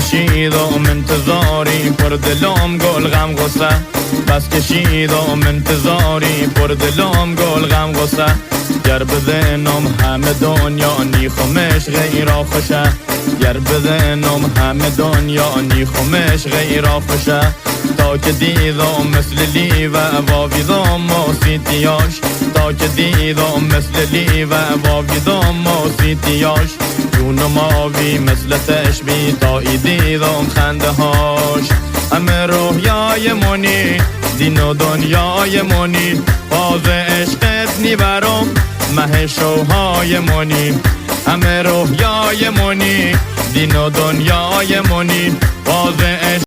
کشیدم انتظاری پر دلم گل غم غصه بس کشیدم انتظاری پر دلم گل غم غصه گر بزنم همه دنیا نیخمش غیر خوشه گر بزنم همه دنیا نیخمش غیر خوشه تا که دیدم مثل لیوه واویدم موسیتیاش تا که دیدم مثل لیوه واویدم موسیتیاش جونم آوی مثل تشبی تا ای دیدم خنده هاش همه رویای منی دین و دنیای منی باز عشقت نیبرم مه شوهای منی همه رویای منی دین و دنیای منی باز